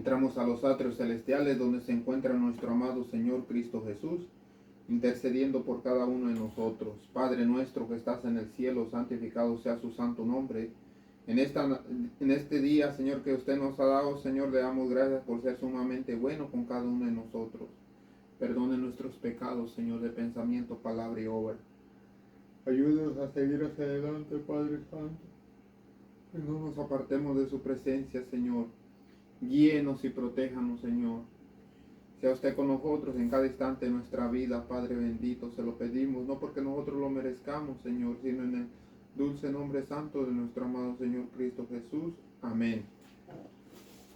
Entramos a los atrios celestiales donde se encuentra nuestro amado Señor Cristo Jesús, intercediendo por cada uno de nosotros. Padre nuestro que estás en el cielo, santificado sea su santo nombre. En este día, Señor, que usted nos ha dado, Señor, le damos gracias por ser sumamente bueno con cada uno de nosotros. Perdone nuestros pecados, Señor, de pensamiento, palabra y obra. Ayúdanos a seguir hacia adelante, Padre Santo. Que no nos apartemos de su presencia, Señor. Guíenos y protéjanos, Señor. Sea usted con nosotros en cada instante de nuestra vida, Padre bendito. Se lo pedimos, no porque nosotros lo merezcamos, Señor, sino en el dulce nombre santo de nuestro amado Señor Cristo Jesús. Amén.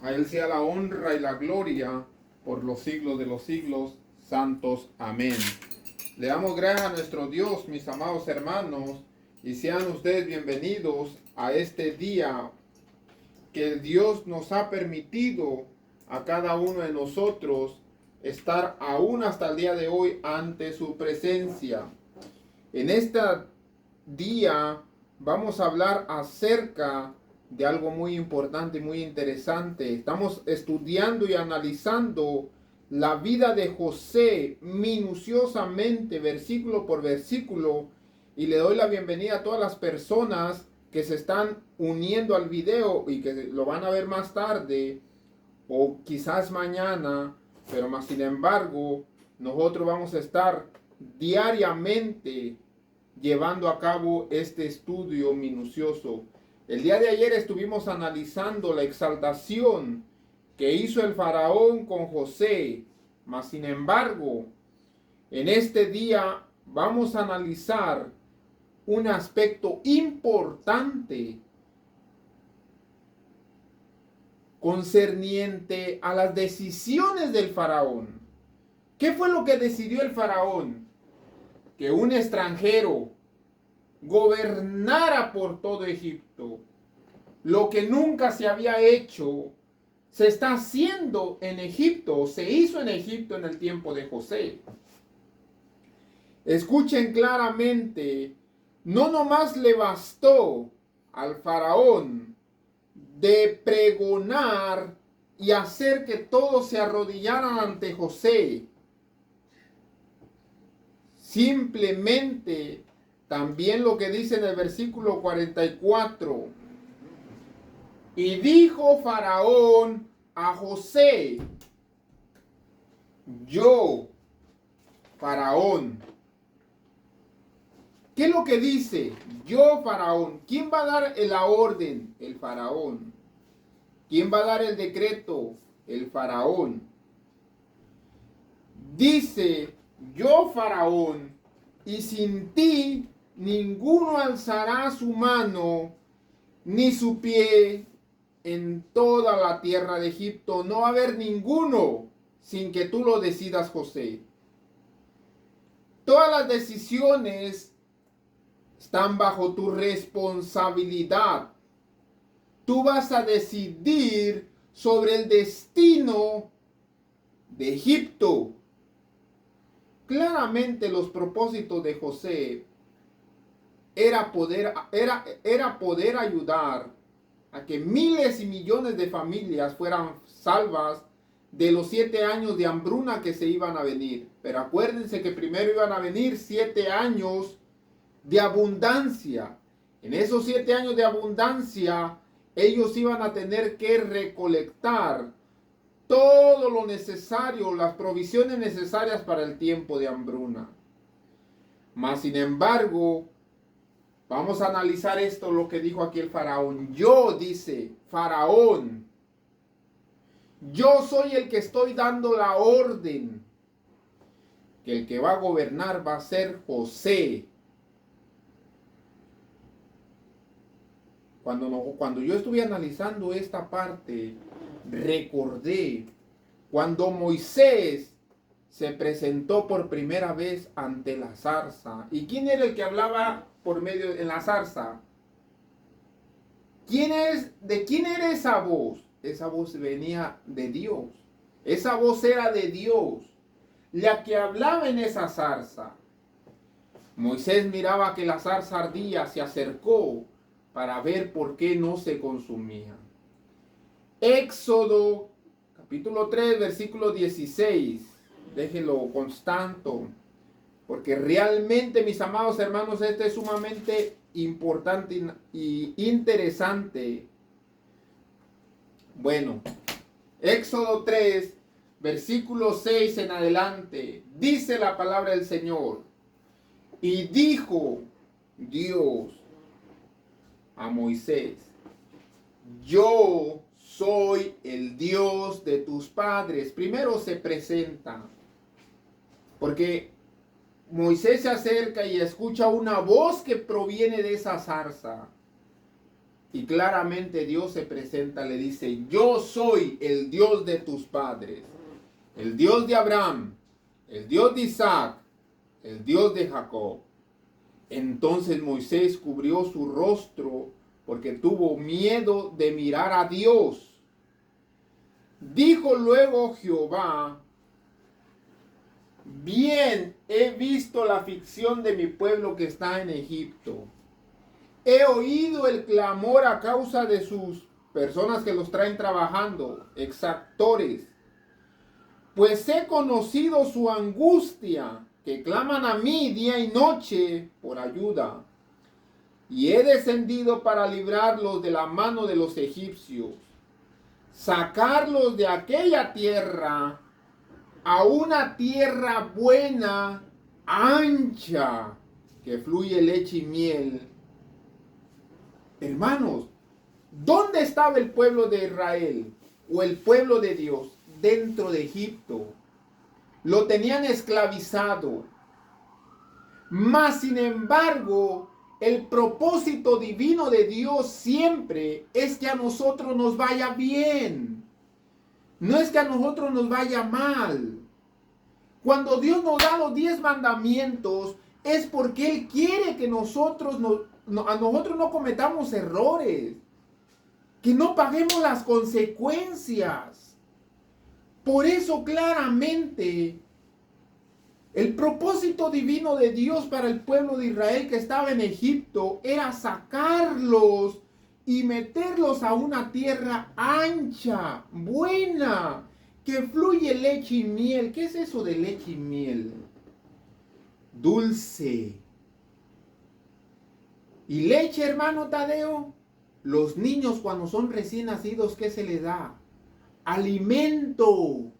A Él sea la honra y la gloria por los siglos de los siglos. Santos. Amén. Le damos gracias a nuestro Dios, mis amados hermanos, y sean ustedes bienvenidos a este día que Dios nos ha permitido a cada uno de nosotros estar aún hasta el día de hoy ante su presencia. En este día vamos a hablar acerca de algo muy importante y muy interesante. Estamos estudiando y analizando la vida de José minuciosamente, versículo por versículo, y le doy la bienvenida a todas las personas que se están uniendo al video y que lo van a ver más tarde o quizás mañana, pero más sin embargo nosotros vamos a estar diariamente llevando a cabo este estudio minucioso. El día de ayer estuvimos analizando la exaltación que hizo el faraón con José, mas sin embargo en este día vamos a analizar un aspecto importante concerniente a las decisiones del faraón. ¿Qué fue lo que decidió el faraón? Que un extranjero gobernara por todo Egipto. Lo que nunca se había hecho se está haciendo en Egipto, se hizo en Egipto en el tiempo de José. Escuchen claramente, no nomás le bastó al faraón de pregonar y hacer que todos se arrodillaran ante José. Simplemente, también lo que dice en el versículo 44. Y dijo Faraón a José, yo, Faraón. ¿Qué es lo que dice? Yo, Faraón. ¿Quién va a dar la orden? El Faraón. ¿Quién va a dar el decreto? El Faraón. Dice, yo, Faraón, y sin ti ninguno alzará su mano ni su pie en toda la tierra de Egipto. No va a haber ninguno sin que tú lo decidas, José. Todas las decisiones están bajo tu responsabilidad. Tú vas a decidir sobre el destino de Egipto. Claramente los propósitos de José era poder ayudar a que miles y millones de familias fueran salvas de los 7 años de hambruna que se iban a venir. Pero acuérdense que primero iban a venir 7 años de abundancia. En esos 7 años de abundancia, ellos iban a tener que recolectar todo lo necesario, las provisiones necesarias para el tiempo de hambruna. Mas sin embargo, vamos a analizar esto, lo que dijo aquí el faraón. Yo, dice Faraón, yo soy el que estoy dando la orden, que el que va a gobernar va a ser José. Cuando yo estuve analizando esta parte, recordé cuando Moisés se presentó por primera vez ante la zarza. ¿Y quién era el que hablaba por medio en la zarza? ¿De quién era esa voz? Esa voz venía de Dios. Esa voz era de Dios, la que hablaba en esa zarza. Moisés miraba que la zarza ardía, se acercó para ver por qué no se consumía. Éxodo capítulo 3, versículo 16. Déjenlo constante, porque realmente, mis amados hermanos, este es sumamente importante y interesante. Bueno, Éxodo 3, versículo 6 en adelante, dice la palabra del Señor: y dijo Dios a Moisés: yo soy el Dios de tus padres. Primero se presenta, porque Moisés se acerca y escucha una voz que proviene de esa zarza. Y claramente Dios se presenta, le dice: yo soy el Dios de tus padres, el Dios de Abraham, el Dios de Isaac, el Dios de Jacob. Entonces Moisés cubrió su rostro porque tuvo miedo de mirar a Dios. Dijo luego Jehová: bien he visto la aflicción de mi pueblo que está en Egipto. He oído el clamor a causa de sus personas que los traen trabajando, exactores. Pues he conocido su angustia, que claman a mí día y noche por ayuda. Y he descendido para librarlos de la mano de los egipcios, sacarlos de aquella tierra a una tierra buena, ancha, que fluye leche y miel. Hermanos, ¿dónde estaba el pueblo de Israel o el pueblo de Dios? Dentro de Egipto. Lo tenían esclavizado. Mas, sin embargo, el propósito divino de Dios siempre es que a nosotros nos vaya bien. No es que a nosotros nos vaya mal. Cuando Dios nos da los 10 mandamientos, es porque Él quiere que nosotros no cometamos errores, que no paguemos las consecuencias. Por eso claramente el propósito divino de Dios para el pueblo de Israel que estaba en Egipto era sacarlos y meterlos a una tierra ancha, buena, que fluye leche y miel. ¿Qué es eso de leche y miel? Dulce. Y leche, hermano Tadeo, los niños cuando son recién nacidos, ¿qué se les da? Alimento.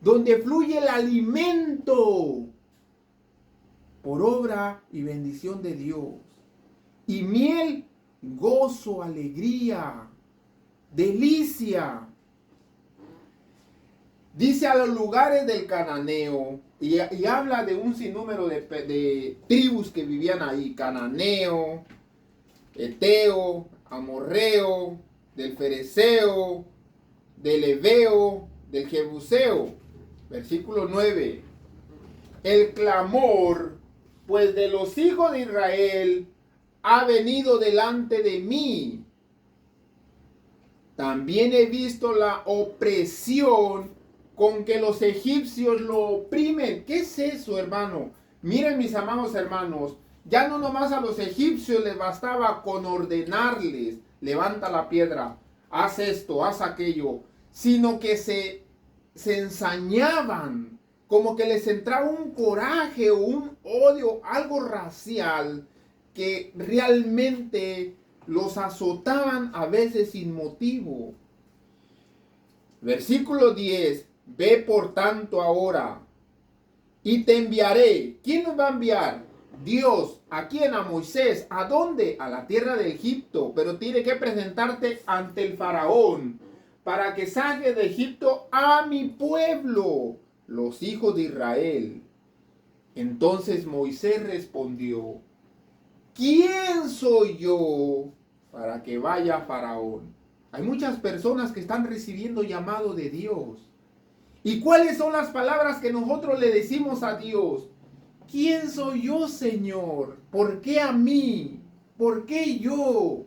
Donde fluye el alimento por obra y bendición de Dios. Y miel, gozo, alegría, delicia. Dice a los lugares del cananeo, y habla de un sinnúmero de tribus que vivían ahí: cananeo, eteo, amorreo, del fereceo, del heveo, del jebuseo. Versículo 9. El clamor, pues, de los hijos de Israel ha venido delante de mí. También he visto la opresión con que los egipcios lo oprimen. ¿Qué es eso, hermano? Miren, mis amados hermanos, ya no nomás a los egipcios les bastaba con ordenarles: levanta la piedra, haz esto, haz aquello, sino que se ensañaban, como que les entraba un coraje o un odio, algo racial, que realmente los azotaban a veces sin motivo. Versículo 10. Ve por tanto ahora y te enviaré. ¿Quién nos va a enviar? Dios. ¿A quién? A Moisés. ¿A dónde? A la tierra de Egipto. Pero tiene que presentarte ante el faraón para que saque de Egipto a mi pueblo, los hijos de Israel. Entonces Moisés respondió: ¿quién soy yo para que vaya a Faraón? Hay muchas personas que están recibiendo llamado de Dios. ¿Y cuáles son las palabras que nosotros le decimos a Dios? ¿Quién soy yo, Señor? ¿Por qué a mí? ¿Por qué yo?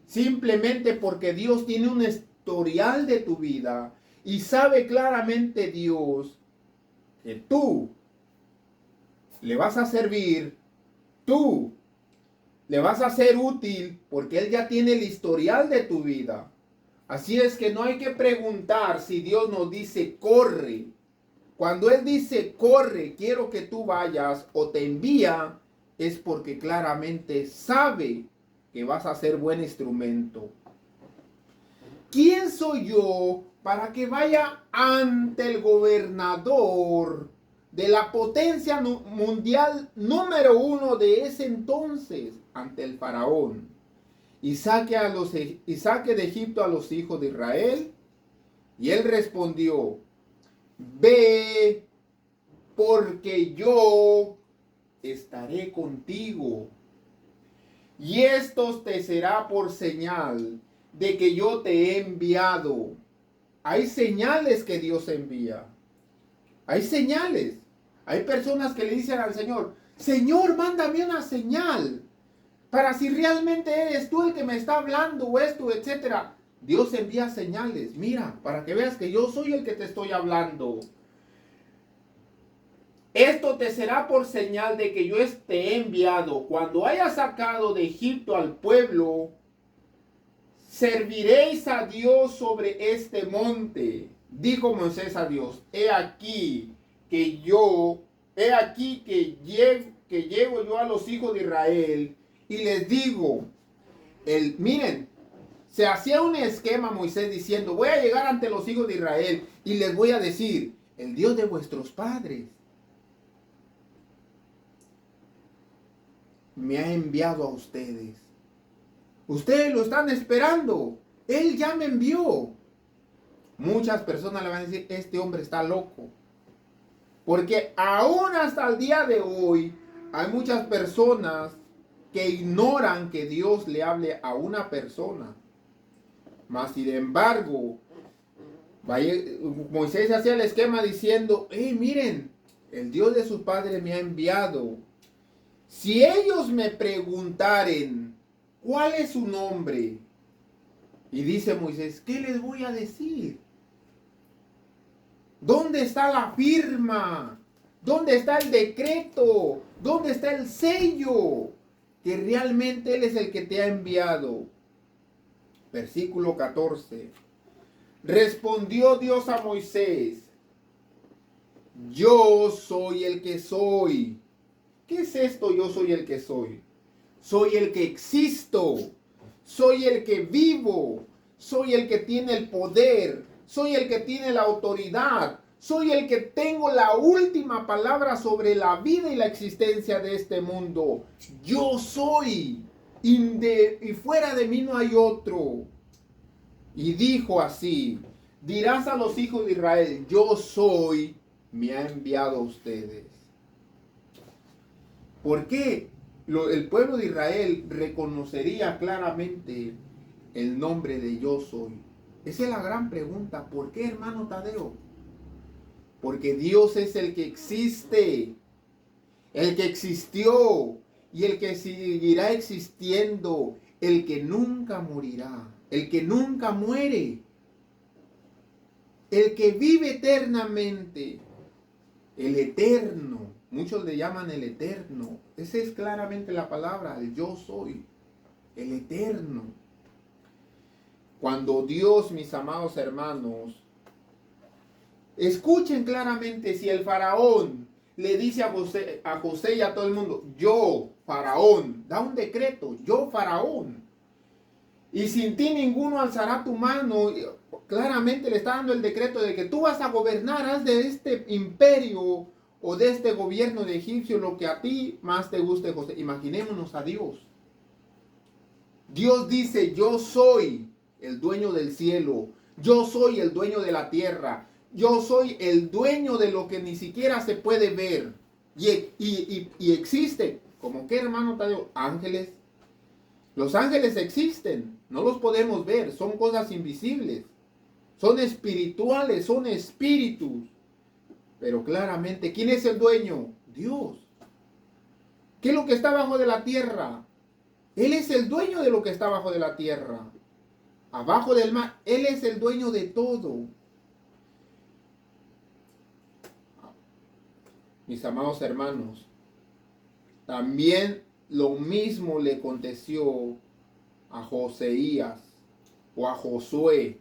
Simplemente porque Dios tiene un historial de tu vida y sabe claramente Dios que tú le vas a servir, tú le vas a ser útil, porque Él ya tiene el historial de tu vida. Así es que no hay que preguntar si Dios nos dice corre. Cuando Él dice corre, quiero que tú vayas o te envía, es porque claramente sabe que vas a ser buen instrumento. ¿Quién soy yo para que vaya ante el gobernador de la potencia mundial número 1 de ese entonces, ante el faraón, y saque de Egipto a los hijos de Israel? Y él respondió: ve, porque yo estaré contigo, y esto te será por señal de que yo te he enviado. Hay señales que Dios envía. Hay señales. Hay personas que le dicen al Señor: Señor, mándame una señal para si realmente eres tú el que me está hablando o esto, etcétera. Dios envía señales. Mira, para que veas que yo soy el que te estoy hablando. Esto te será por señal de que yo te he enviado. Cuando haya sacado de Egipto al pueblo, serviréis a Dios sobre este monte. Dijo Moisés a Dios: he aquí que llego yo a los hijos de Israel y les digo, miren, se hacía un esquema Moisés diciendo: voy a llegar ante los hijos de Israel y les voy a decir, el Dios de vuestros padres me ha enviado a ustedes. Ustedes lo están esperando. Él ya me envió. Muchas personas le van a decir: este hombre está loco. Porque aún hasta el día de hoy hay muchas personas que ignoran que Dios le hable a una persona. Mas sin embargo, Moisés hacía el esquema diciendo: miren, el Dios de sus padres me ha enviado. Si ellos me preguntaren ¿cuál es su nombre? Y dice Moisés: ¿qué les voy a decir? ¿Dónde está la firma? ¿Dónde está el decreto? ¿Dónde está el sello? Que realmente Él es el que te ha enviado. Versículo 14. Respondió Dios a Moisés: yo soy el que soy. ¿Qué es esto? Yo soy el que soy. Soy el que existo. Soy el que vivo. Soy el que tiene el poder. Soy el que tiene la autoridad. Soy el que tengo la última palabra sobre la vida y la existencia de este mundo. Yo soy. Y fuera de mí no hay otro. Y dijo así: dirás a los hijos de Israel: yo soy, me ha enviado a ustedes. ¿Por qué el pueblo de Israel reconocería claramente el nombre de yo soy? Esa es la gran pregunta. ¿Por qué, hermano Tadeo? Porque Dios es el que existe, el que existió y el que seguirá existiendo, el que nunca morirá, el que nunca muere, el que vive eternamente, el eterno. Muchos le llaman el eterno. Esa es claramente la palabra, el yo soy, el eterno. Cuando Dios, mis amados hermanos, escuchen claramente, si el faraón le dice a José y a todo el mundo: yo, faraón, da un decreto, yo, faraón, y sin ti ninguno alzará tu mano, claramente le está dando el decreto de que tú vas a gobernar, haz de este imperio o de este gobierno de egipcio lo que a ti más te guste, José. Imaginémonos a Dios. Dios dice: yo soy el dueño del cielo, yo soy el dueño de la tierra, yo soy el dueño de lo que ni siquiera se puede ver y existe. ¿Cómo qué, hermano Tadeo? Ángeles. Los ángeles existen, no los podemos ver, son cosas invisibles, son espirituales, son espíritus. Pero claramente, ¿quién es el dueño? Dios. ¿Qué es lo que está abajo de la tierra? Él es el dueño de lo que está abajo de la tierra. Abajo del mar, Él es el dueño de todo. Mis amados hermanos, también lo mismo le aconteció a Joseías. o a Josué.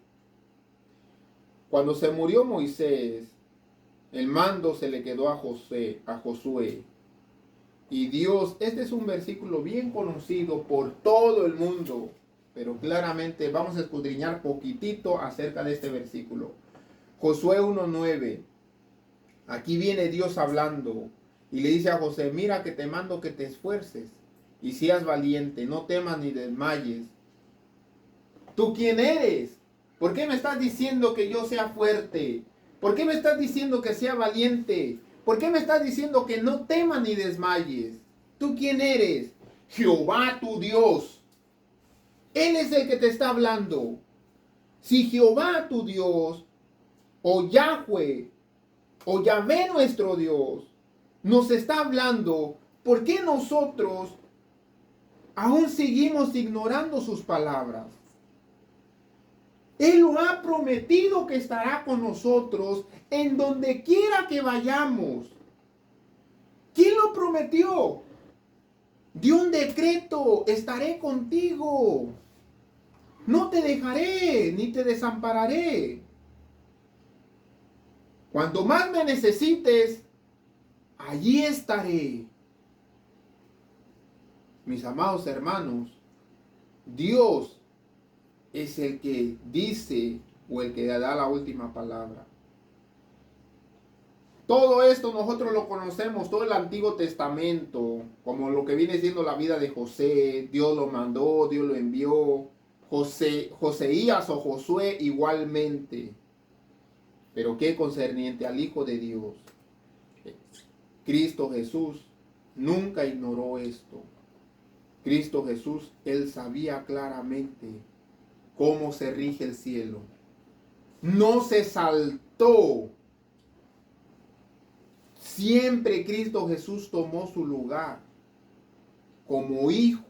Cuando se murió Moisés, el mando se le quedó a Josué. Y Dios, este es un versículo bien conocido por todo el mundo, pero claramente vamos a escudriñar poquitito acerca de este versículo. Josué 1:9. Aquí viene Dios hablando y le dice a José, mira que te mando que te esfuerces y seas valiente, no temas ni desmayes. ¿Tú quién eres? ¿Por qué me estás diciendo que yo sea fuerte? ¿Por qué me estás diciendo que sea valiente? ¿Por qué me estás diciendo que no temas ni desmayes? ¿Tú quién eres? Jehová tu Dios. Él es el que te está hablando. Si Jehová tu Dios, o Yahweh, o Yahvé nuestro Dios, nos está hablando, ¿por qué nosotros aún seguimos ignorando sus palabras? Él lo ha prometido que estará con nosotros en donde quiera que vayamos. ¿Quién lo prometió? Dio un decreto, estaré contigo. No te dejaré ni te desampararé. Cuando más me necesites, allí estaré. Mis amados hermanos, Dios es el que dice o el que da la última palabra. Todo esto nosotros lo conocemos, todo el Antiguo Testamento, como lo que viene siendo la vida de José. Dios lo mandó, Dios lo envió. Joseías o Josué igualmente. Pero qué concerniente al Hijo de Dios. Cristo Jesús nunca ignoró esto. Cristo Jesús, Él sabía claramente cómo se rige el cielo. No se saltó. Siempre Cristo Jesús tomó su lugar como hijo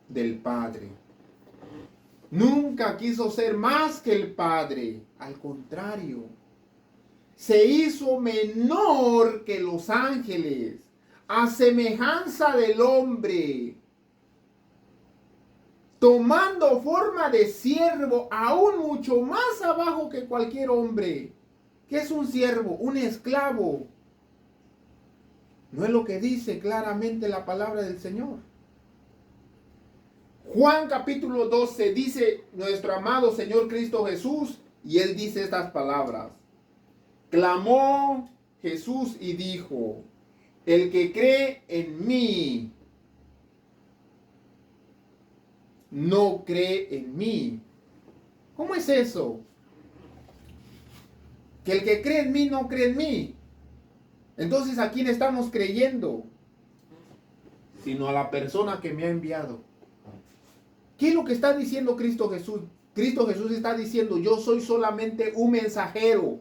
del Padre. Nunca quiso ser más que el Padre. Al contrario, se hizo menor que los ángeles, a semejanza del hombre, tomando forma de siervo, aún mucho más abajo que cualquier hombre. ¿Qué es un siervo? Un esclavo. ¿No es lo que dice claramente la palabra del Señor? Juan capítulo 12 dice nuestro amado Señor Cristo Jesús, y Él dice estas palabras. Clamó Jesús y dijo, el que cree en mí, no cree en mí. ¿Cómo es eso? Que el que cree en mí no cree en mí. Entonces, ¿a quién estamos creyendo? Sino a la persona que me ha enviado. ¿Qué es lo que está diciendo Cristo Jesús? Cristo Jesús está diciendo, yo soy solamente un mensajero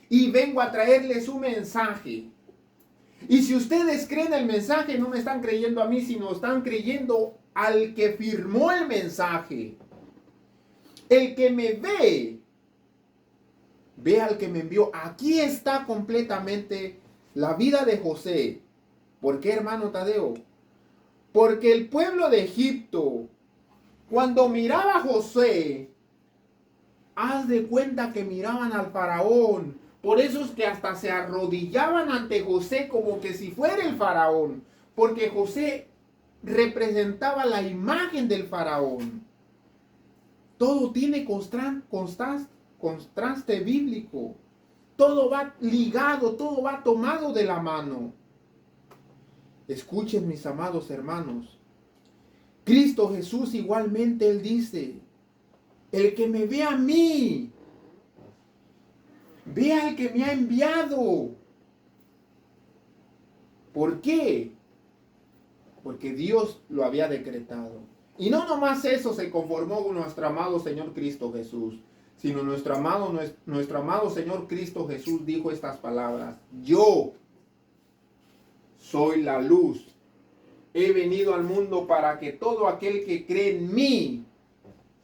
y vengo a traerles un mensaje. Y si ustedes creen el mensaje, no me están creyendo a mí, sino están creyendo al que firmó el mensaje. El que me ve, ve al que me envió. Aquí está completamente la vida de José. ¿Por qué, hermano Tadeo? Porque el pueblo de Egipto, cuando miraba a José, haz de cuenta que miraban al faraón. Por eso es que hasta se arrodillaban ante José como que si fuera el faraón. Porque José representaba la imagen del faraón. Todo tiene contraste bíblico. Todo va ligado, todo va tomado de la mano. Escuchen, mis amados hermanos. Cristo Jesús igualmente, Él dice, el que me ve a mí, ve al que me ha enviado. ¿Por qué? Porque Dios lo había decretado. Y no nomás eso se conformó con nuestro amado Señor Cristo Jesús, sino nuestro amado Señor Cristo Jesús dijo estas palabras: yo soy la luz. He venido al mundo para que todo aquel que cree en mí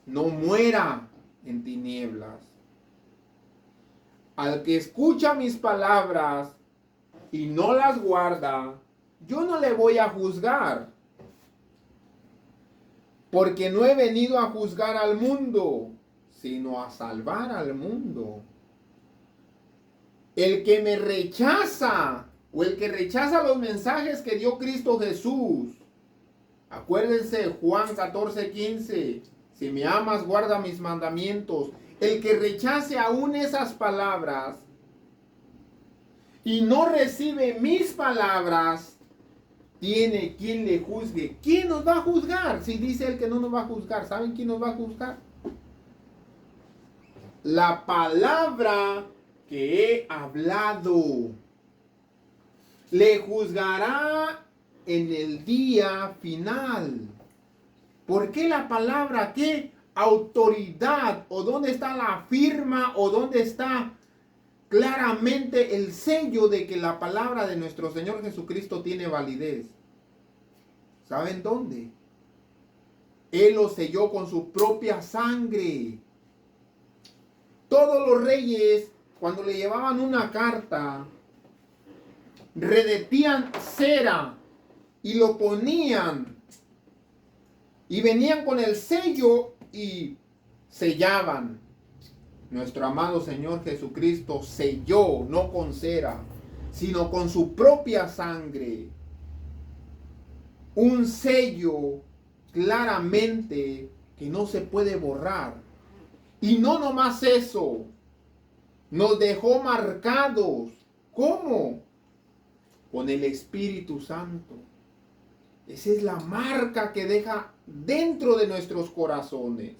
no muera en tinieblas. Al que escucha mis palabras y no las guarda, yo no le voy a juzgar. porque no he venido a juzgar al mundo, sino a salvar al mundo. El que me rechaza, o el que rechaza los mensajes que dio Cristo Jesús, acuérdense Juan 14:15, si me amas, guarda mis mandamientos. El que rechace aún esas palabras y no recibe mis palabras, tiene quien le juzgue. ¿Quién nos va a juzgar? Si dice él que no nos va a juzgar, ¿saben quién nos va a juzgar? La palabra que he hablado. Le juzgará en el día final. ¿Por qué la palabra? ¿Qué autoridad? ¿O dónde está la firma? ¿O dónde está claramente el sello de que la palabra de nuestro Señor Jesucristo tiene validez? ¿Saben dónde? Él lo selló con su propia sangre. Todos los reyes, cuando le llevaban una carta, redetían cera y lo ponían y venían con el sello y sellaban. Nuestro amado Señor Jesucristo selló, no con cera, sino con su propia sangre, un sello claramente que no se puede borrar. Y no nomás eso, nos dejó marcados. ¿Cómo? Con el Espíritu Santo. Esa es la marca que deja dentro de nuestros corazones.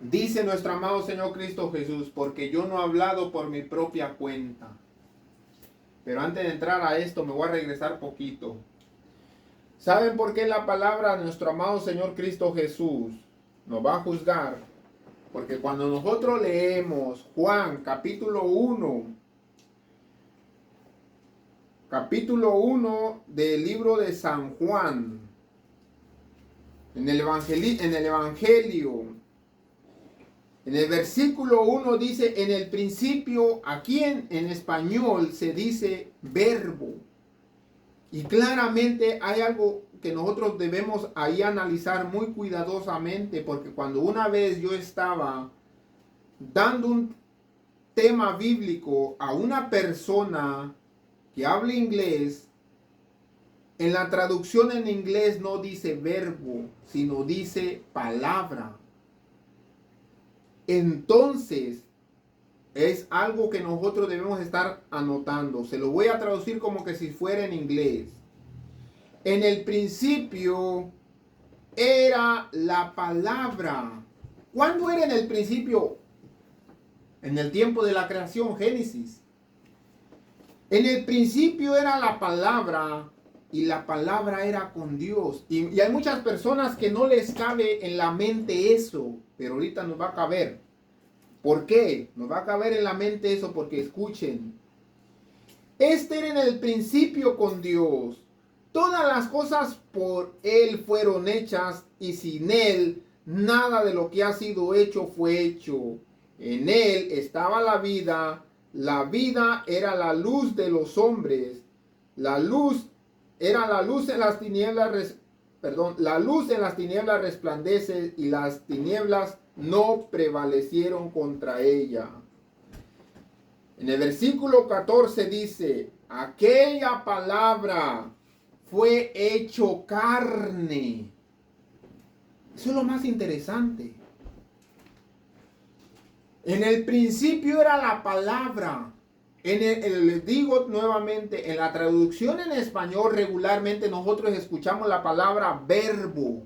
Dice nuestro amado Señor Cristo Jesús, porque yo no he hablado por mi propia cuenta. Pero antes de entrar a esto me voy a regresar poquito. ¿Saben por qué la palabra de nuestro amado Señor Cristo Jesús nos va a juzgar? Porque cuando nosotros leemos Juan capítulo 1, del libro de San Juan, en el Evangelio, en el versículo 1 dice, en el principio, aquí en español se dice verbo. Y claramente hay algo que nosotros debemos ahí analizar muy cuidadosamente, porque cuando una vez yo estaba dando un tema bíblico a una persona que habla inglés, en la traducción en inglés no dice verbo, sino dice palabra. Entonces, es algo que nosotros debemos estar anotando. Se lo voy a traducir como que si fuera en inglés. En el principio era la palabra. ¿Cuándo era en el principio? En el tiempo de la creación, Génesis. En el principio era la palabra y la palabra era con Dios. Y hay muchas personas que no les cabe en la mente eso, pero ahorita nos va a caber. ¿Por qué? Nos va a caber en la mente eso porque escuchen. Este era en el principio con Dios. Todas las cosas por Él fueron hechas y sin Él nada de lo que ha sido hecho fue hecho. En Él estaba la vida era la luz de los hombres. La luz en las tinieblas, la luz en las tinieblas resplandece y las tinieblas no prevalecieron contra ella. En el versículo 14 dice, aquella palabra fue hecho carne. Eso es lo más interesante. En el principio era la palabra. Les digo nuevamente, en la traducción en español regularmente nosotros escuchamos la palabra verbo.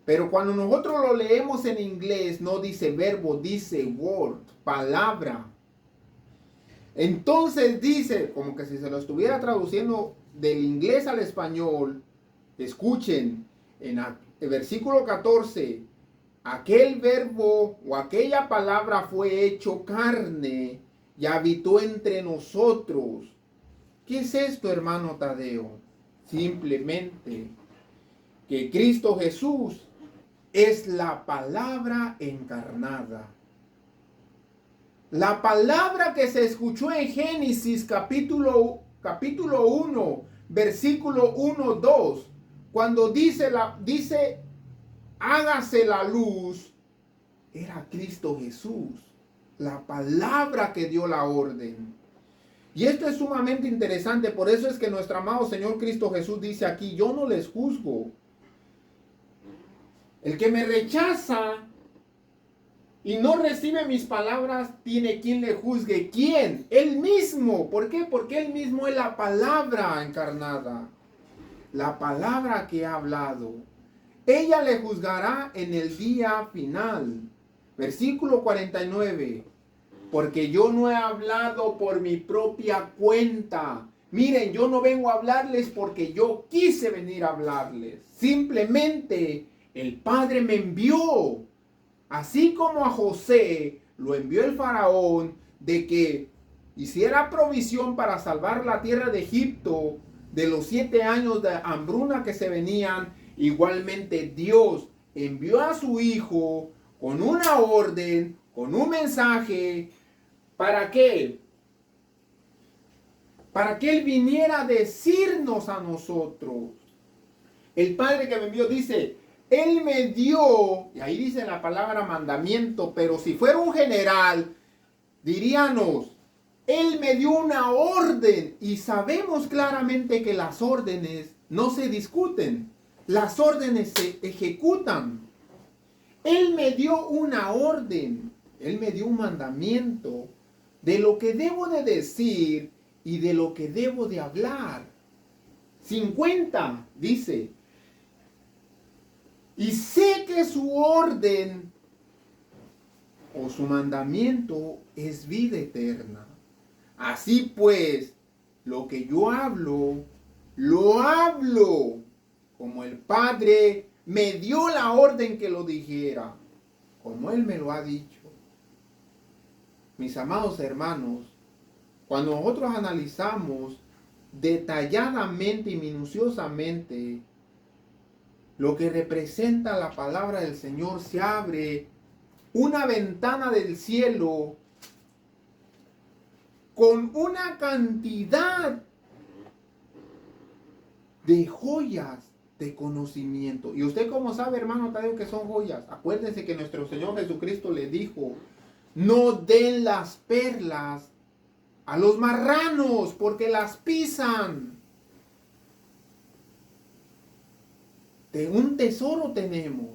Pero cuando nosotros lo leemos en inglés no dice verbo, dice word, palabra. Entonces dice, como que si se lo estuviera traduciendo del inglés al español, escuchen, en el versículo 14, aquel verbo o aquella palabra fue hecho carne y habitó entre nosotros. ¿Qué es esto, hermano Tadeo? Simplemente que Cristo Jesús es la palabra encarnada. La palabra que se escuchó en Génesis capítulo 1, versículo 1, 2, cuando dice hágase la luz, era Cristo Jesús, la palabra que dio la orden. Y esto es sumamente interesante, por eso es que nuestro amado Señor Cristo Jesús dice aquí, yo no les juzgo. El que me rechaza y no recibe mis palabras, tiene quien le juzgue. ¿Quién? Él mismo. ¿Por qué? Porque Él mismo es la palabra encarnada. La palabra que ha hablado. Ella le juzgará en el día final. Versículo 49. Porque yo no he hablado por mi propia cuenta. Miren, yo no vengo a hablarles porque yo quise venir a hablarles. Simplemente el Padre me envió. Así como a José lo envió el faraón de que hiciera provisión para salvar la tierra de Egipto de los 7 años de hambruna que se venían, igualmente Dios envió a su Hijo con una orden, con un mensaje. ¿Para qué? Para que Él viniera a decirnos a nosotros. El Padre que me envió dice, Él me dio, y ahí dice la palabra mandamiento, pero si fuera un general, diríamos, Él me dio una orden, y sabemos claramente que las órdenes no se discuten, las órdenes se ejecutan. Él me dio una orden, Él me dio un mandamiento de lo que debo de decir y de lo que debo de hablar. 50, dice, y sé que su orden o su mandamiento es vida eterna. Así pues, lo que yo hablo, lo hablo como el Padre me dio la orden que lo dijera, como Él me lo ha dicho. Mis amados hermanos, cuando nosotros analizamos detalladamente y minuciosamente lo que representa la palabra del Señor, se abre una ventana del cielo con una cantidad de joyas de conocimiento. ¿Y usted cómo sabe, hermano Tadeo, que son joyas? Acuérdense que nuestro Señor Jesucristo le dijo, no den las perlas a los marranos porque las pisan. De un tesoro tenemos.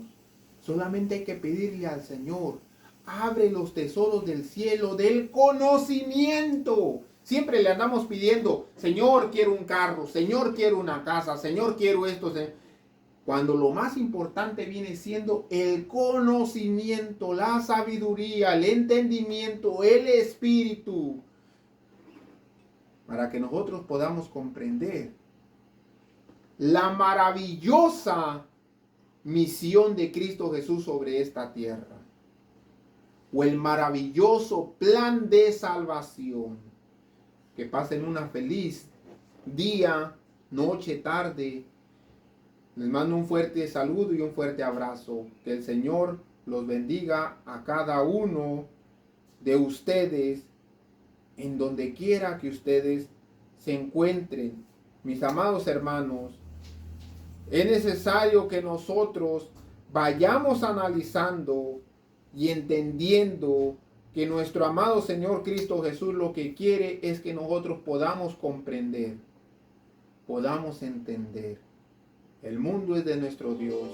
Solamente hay que pedirle al Señor, abre los tesoros del cielo del conocimiento. Siempre le andamos pidiendo, Señor, quiero un carro, Señor, quiero una casa, Señor, quiero esto. Cuando lo más importante viene siendo el conocimiento, la sabiduría, el entendimiento, el espíritu, para que nosotros podamos comprender la maravillosa misión de Cristo Jesús sobre esta tierra, o el maravilloso plan de salvación. Que pasen una feliz día, noche, tarde. Les mando un fuerte saludo y un fuerte abrazo. Que el Señor los bendiga a cada uno de ustedes en donde quiera que ustedes se encuentren. Mis amados hermanos, es necesario que nosotros vayamos analizando y entendiendo que nuestro amado Señor Cristo Jesús lo que quiere es que nosotros podamos comprender, podamos entender. El mundo es de nuestro Dios.